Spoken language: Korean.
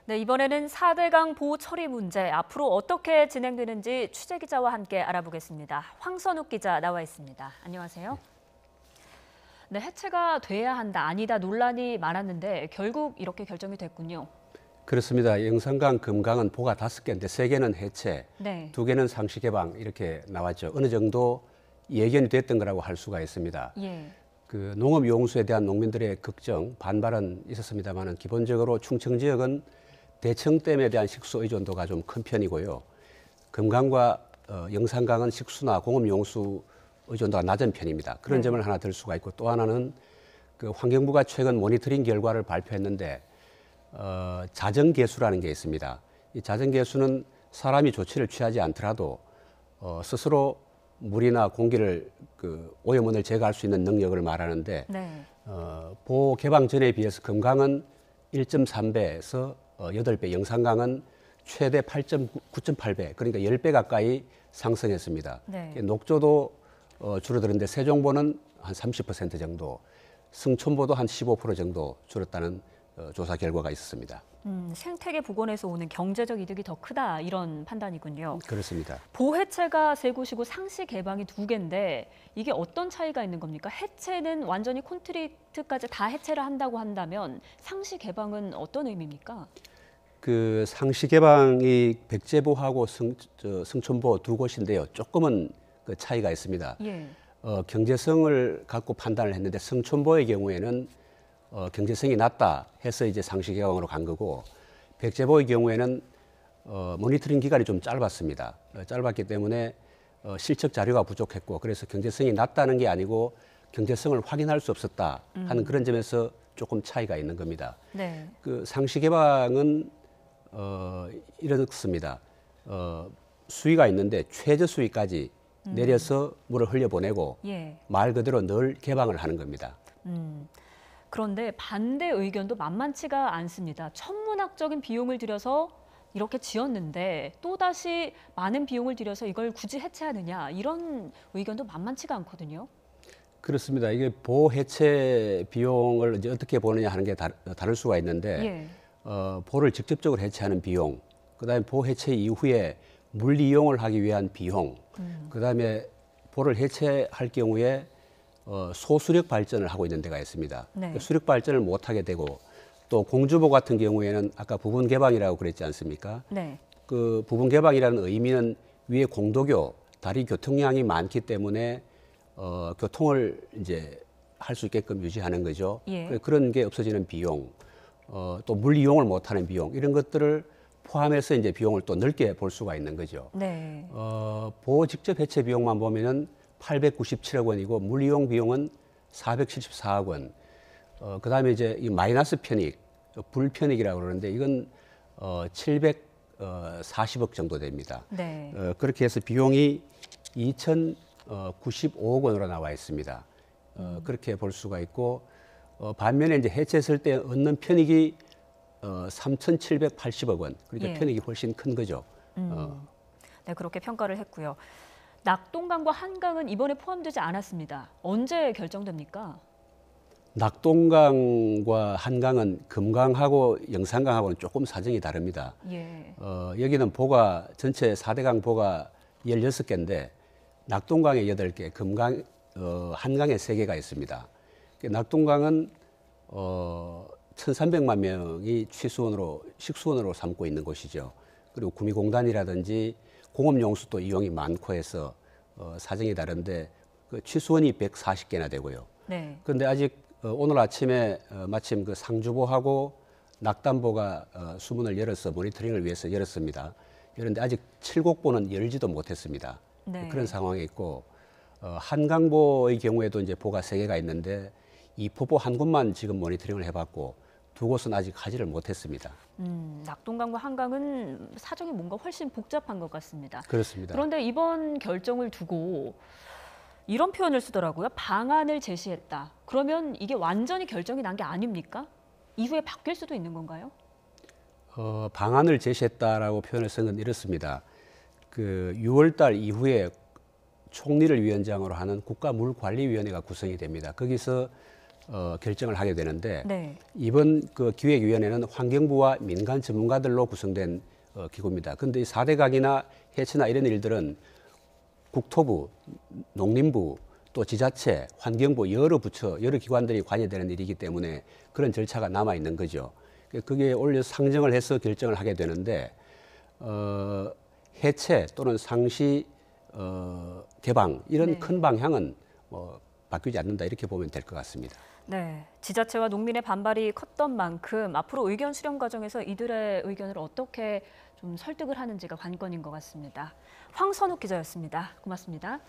네, 이번에는 4대강 보호 처리 문제 앞으로 어떻게 진행되는지 취재 기자와 함께 알아보겠습니다. 황선욱 기자 나와 있습니다. 안녕하세요. 네, 해체가 돼야 한다, 아니다 논란이 많았는데 결국 이렇게 결정이 됐군요. 그렇습니다. 영산강, 금강은 보가 5개인데 3개는 해체, 네. 2개는 상시 개방 이렇게 나왔죠. 어느 정도 예견이 됐던 거라고 할 수가 있습니다. 예. 그 농업 용수에 대한 농민들의 걱정, 반발은 있었습니다만은 기본적으로 충청 지역은 대청댐에 대한 식수 의존도가 좀 큰 편이고요. 금강과 영산강은 식수나 공업 용수 의존도가 낮은 편입니다. 그런 점을 하나 들 수가 있고, 또 하나는 그 환경부가 최근 모니터링 결과를 발표했는데 자정계수라는 게 있습니다. 이 자정계수는 사람이 조치를 취하지 않더라도 스스로 물이나 공기를 그 오염원을 제거할 수 있는 능력을 말하는데 네. 보호 개방 전에 비해서 금강은 1.3배에서 8배, 영산강은 최대 9.8배, 그러니까 10배 가까이 상승했습니다. 네. 녹조도 줄어드는데 세종보는 한 30% 정도, 승천보도 한 15% 정도 줄었다는 조사 결과가 있었습니다. 생태계 복원에서 오는 경제적 이득이 더 크다 이런 판단이군요. 그렇습니다. 보해체가 3곳이고 상시 개방이 2개인데 이게 어떤 차이가 있는 겁니까? 해체는 완전히 콘크리트까지 다 해체를 한다고 한다면 상시 개방은 어떤 의미입니까? 그 상시 개방이 백제보하고 승천보 2곳인데요. 조금은 그 차이가 있습니다. 예. 경제성을 갖고 판단을 했는데 승천보의 경우에는 경제성이 낮다 해서 이제 상시 개방으로 간 거고, 백제보의 경우에는 모니터링 기간이 좀 짧았습니다. 짧았기 때문에 실측 자료가 부족했고, 그래서 경제성이 낮다는 게 아니고 경제성을 확인할 수 없었다 하는 그런 점에서 조금 차이가 있는 겁니다. 네. 그 상시 개방은 이렇습니다. 수위가 있는데 최저 수위까지 내려서 물을 흘려보내고 예. 말 그대로 늘 개방을 하는 겁니다. 그런데 반대 의견도 만만치가 않습니다. 천문학적인 비용을 들여서 이렇게 지었는데 또다시 많은 비용을 들여서 이걸 굳이 해체하느냐 이런 의견도 만만치가 않거든요. 그렇습니다. 이게 보호 해체 비용을 이제 어떻게 보느냐 하는 게 다를 수가 있는데, 예. 보를 직접적으로 해체하는 비용, 그다음에 보호 해체 이후에 물 이용을 하기 위한 비용, 그다음에 보를 해체할 경우에 소수력 발전을 하고 있는 데가 있습니다. 네. 수력 발전을 못 하게 되고, 또 공주보 같은 경우에는 아까 부분 개방이라고 그랬지 않습니까? 네. 그 부분 개방이라는 의미는 위에 공도교, 다리 교통량이 많기 때문에 교통을 이제 할 수 있게끔 유지하는 거죠. 예. 그런 게 없어지는 비용, 또 물 이용을 못하는 비용, 이런 것들을 포함해서 이제 비용을 또 넓게 볼 수가 있는 거죠. 네. 보호 직접 해체 비용만 보면은 897억 원이고 물 이용 비용은 474억 원. 그다음에 이제 이 마이너스 편익, 불편익이라고 그러는데 이건 740억 정도 됩니다. 네. 그렇게 해서 비용이 2,095억 원으로 나와 있습니다. 그렇게 볼 수가 있고, 반면에 이제 해체했을 때 얻는 편익이 3,780억 원. 그러니까 예. 편익이 훨씬 큰 거죠. 네, 그렇게 평가를 했고요. 낙동강과 한강은 이번에 포함되지 않았습니다. 언제 결정됩니까? 낙동강과 한강은 금강하고 영산강하고는 조금 사정이 다릅니다. 예. 여기는 보가 전체 4대강 보가 16개인데 낙동강에 8개, 한강에 3개가 있습니다. 낙동강은 1,300만 명이 취수원으로, 식수원으로 삼고 있는 곳이죠. 그리고 구미공단이라든지 공업용수도 이용이 많고 해서 사정이 다른데 그 취수원이 140개나 되고요. 네. 그런데 아직 오늘 아침에 마침 그 상주보하고 낙담보가 수문을 열어서 모니터링을 위해서 열었습니다. 그런데 아직 7곡보는 열지도 못했습니다. 네. 그런 상황에 있고, 한강보의 경우에도 이제 보가 3개가 있는데 이 포보 한 곳만 지금 모니터링을 해봤고 2곳은 아직 하지를 못했습니다. 낙동강과 한강은 사정이 뭔가 훨씬 복잡한 것 같습니다. 그렇습니다. 그런데 이번 결정을 두고 이런 표현을 쓰더라고요. 방안을 제시했다. 그러면 이게 완전히 결정이 난 게 아닙니까? 이후에 바뀔 수도 있는 건가요? 방안을 제시했다라고 표현을 쓴 건 이렇습니다. 그 6월달 이후에 총리를 위원장으로 하는 국가물관리위원회가 구성이 됩니다. 거기서 결정을 하게 되는데 네. 이번 그 기획위원회는 환경부와 민간 전문가들로 구성된 기구입니다. 그런데 이 4대 강이나 해체나 이런 일들은 국토부, 농림부, 또 지자체, 환경부 여러 부처, 여러 기관들이 관여되는 일이기 때문에 그런 절차가 남아 있는 거죠. 그게 올려서 상정을 해서 결정을 하게 되는데 해체 또는 상시 개방 이런 네. 큰 방향은 바뀌지 않는다 이렇게 보면 될 것 같습니다. 네, 지자체와 농민의 반발이 컸던 만큼 앞으로 의견 수렴 과정에서 이들의 의견을 어떻게 좀 설득을 하는지가 관건인 것 같습니다. 황선욱 기자였습니다. 고맙습니다.